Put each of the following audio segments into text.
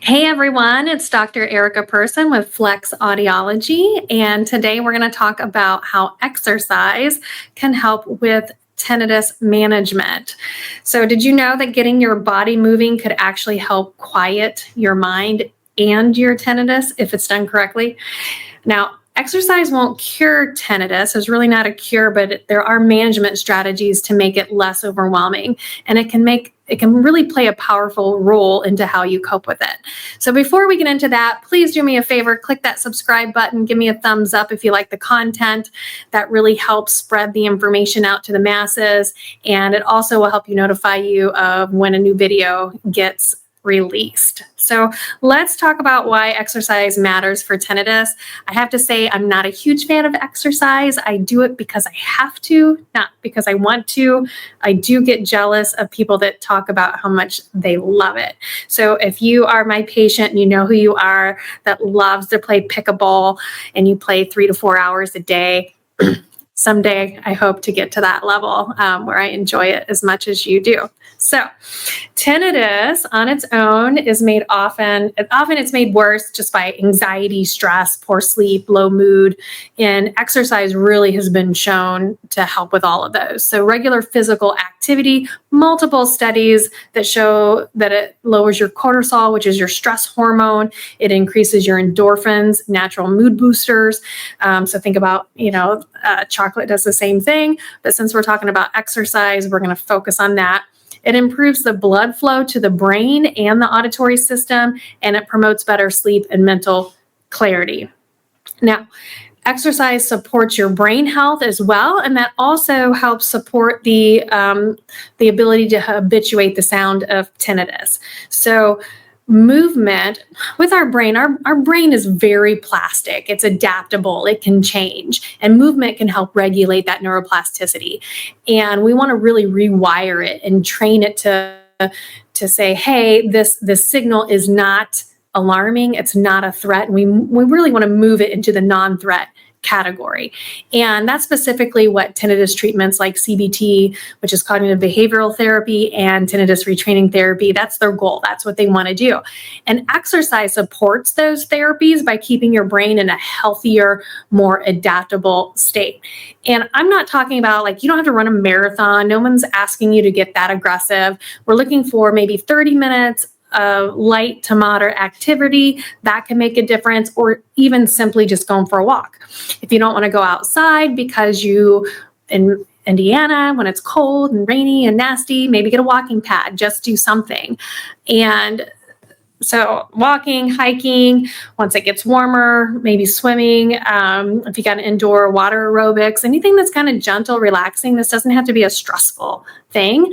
Hey everyone, it's Dr. Erica Person with Flex Audiology, and today we're going to talk about how exercise can help with tinnitus management. So, did you know that getting your body moving could actually help quiet your mind and your tinnitus if it's done correctly? Now, exercise won't cure tinnitus. It's really not a cure, but there are management strategies to make it less overwhelming, and it can really play a powerful role into how you cope with it. So before we get into that, please do me a favor, click that subscribe button, give me a thumbs up if you like the content. That really helps spread the information out to the masses, and it also will help you notify you of when a new video gets released. So let's talk about why exercise matters for tinnitus. I have to say, I'm not a huge fan of exercise. I do it because I have to, not because I want to. I do get jealous of people that talk about how much they love it. So if you are my patient and you know who you are that loves to play pickleball and you play 3 to 4 hours a day, someday I hope to get to that level where I enjoy it as much as you do. So tinnitus on its own is often it's made worse just by anxiety, stress, poor sleep, low mood, and exercise really has been shown to help with all of those. So regular physical activity, multiple studies that show that it lowers your cortisol, which is your stress hormone. It increases your endorphins, natural mood boosters. So think about, chocolate does the same thing, but since we're talking about exercise, we're going to focus on that. It improves the blood flow to the brain and the auditory system, and it promotes better sleep and mental clarity. Now, exercise supports your brain health as well, and that also helps support the ability to habituate the sound of tinnitus. So movement with our brain is very plastic. It's adaptable. It can change, and movement can help regulate that neuroplasticity. And we want to really rewire it and train it to say, hey, this signal is not alarming. It's not a threat. And we really want to move it into the non-threat category. And that's specifically what tinnitus treatments like CBT, which is cognitive behavioral therapy, and tinnitus retraining therapy, that's their goal. That's what they want to do. And exercise supports those therapies by keeping your brain in a healthier, more adaptable state. And I'm not talking about you don't have to run a marathon. No one's asking you to get that aggressive. We're looking for maybe 30 minutes of light to moderate activity that can make a difference, or even simply just going for a walk. If you don't want to go outside because in Indiana, when it's cold and rainy and nasty, maybe get a walking pad, just do something. And so walking, hiking, once it gets warmer, maybe swimming, if you got an indoor water aerobics, anything that's kind of gentle, relaxing. This doesn't have to be a stressful thing.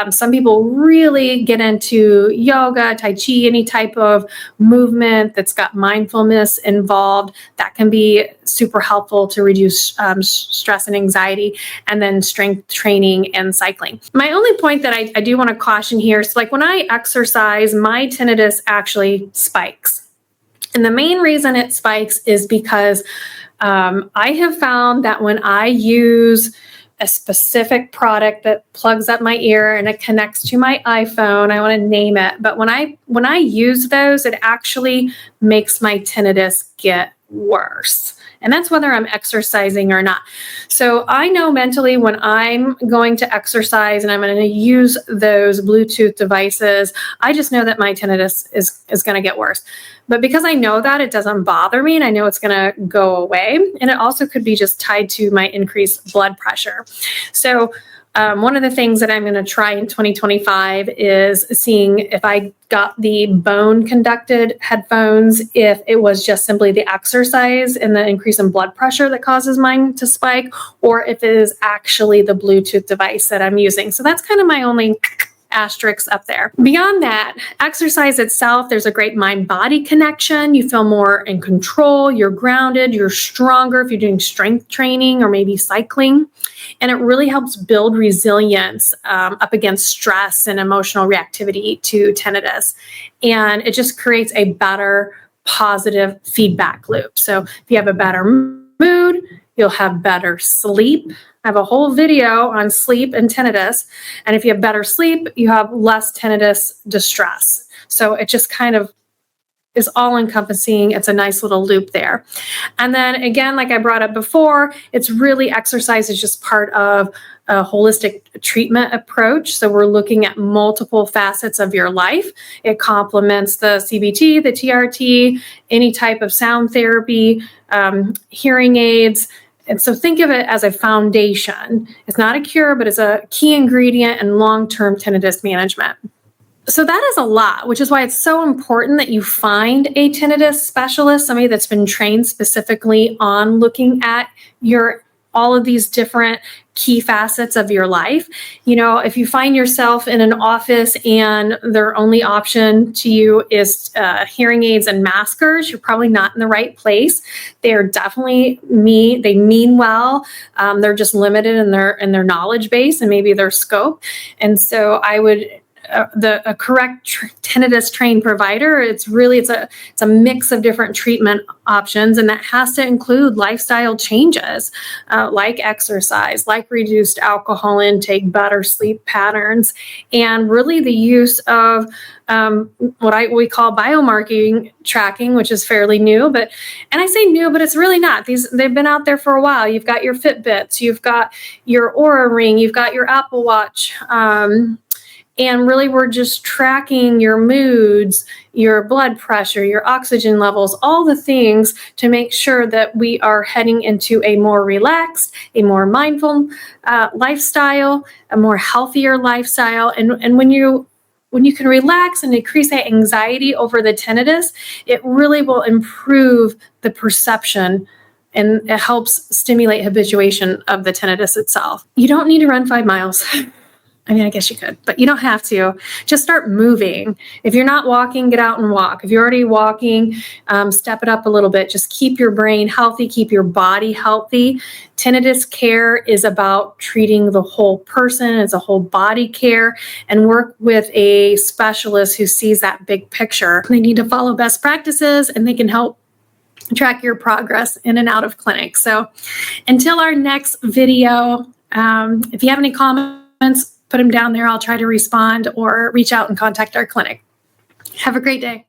Some people really get into yoga, tai chi, any type of movement that's got mindfulness involved. That can be super helpful to reduce stress and anxiety, and then strength training and cycling. My only point that I do want to caution here is when I exercise, my tinnitus actually spikes. And the main reason it spikes is because I have found that when I use a specific product that plugs up my ear and it connects to my iPhone, I want to name it, but when I use those, it actually makes my tinnitus get worse. And that's whether I'm exercising or not. So I know mentally when I'm going to exercise and I'm going to use those Bluetooth devices, I just know that my tinnitus is going to get worse. But because I know that, it doesn't bother me, and I know it's going to go away. And it also could be just tied to my increased blood pressure. So one of the things that I'm going to try in 2025 is seeing if I got the bone conducted headphones, if it was just simply the exercise and the increase in blood pressure that causes mine to spike, or if it is actually the Bluetooth device that I'm using. So that's kind of my only asterisks up there. Beyond that, exercise itself, there's a great mind-body connection. You feel more in control, you're grounded, you're stronger if you're doing strength training or maybe cycling. And it really helps build resilience up against stress and emotional reactivity to tinnitus. And it just creates a better positive feedback loop. So if you have a better mood, you'll have better sleep. I have a whole video on sleep and tinnitus. And if you have better sleep, you have less tinnitus distress. So it just kind of is all encompassing. It's a nice little loop there. And then again, like I brought up before, it's really exercise is just part of a holistic treatment approach. So we're looking at multiple facets of your life. It complements the CBT, the TRT, any type of sound therapy, hearing aids. And so think of it as a foundation. It's not a cure, but it's a key ingredient in long-term tinnitus management. So that is a lot, which is why it's so important that you find a tinnitus specialist, somebody that's been trained specifically on looking at all of these different key facets of your life. You know, if you find yourself in an office and their only option to you is hearing aids and maskers, you're probably not in the right place. They're definitely they mean well. They're just limited in their knowledge base and maybe their scope. And so I would a correct tinnitus trained provider, it's a mix of different treatment options, and that has to include lifestyle changes like exercise, like reduced alcohol intake, better sleep patterns, and really the use of what we call biomarking tracking, which is fairly new, and I say new, but it's really not. They've been out there for a while. You've got your Fitbits, you've got your Oura Ring, you've got your Apple Watch. And really, we're just tracking your moods, your blood pressure, your oxygen levels, all the things to make sure that we are heading into a more relaxed, a more mindful lifestyle, a more healthier lifestyle. And when you can relax and decrease that anxiety over the tinnitus, it really will improve the perception, and it helps stimulate habituation of the tinnitus itself. You don't need to run 5 miles. I mean, I guess you could, but you don't have to. Just start moving. If you're not walking, get out and walk. If you're already walking, step it up a little bit. Just keep your brain healthy, keep your body healthy. Tinnitus care is about treating the whole person. It's a whole body care, and work with a specialist who sees that big picture. They need to follow best practices, and they can help track your progress in and out of clinic. So until our next video, if you have any comments, put them down there. I'll try to respond or reach out and contact our clinic. Have a great day.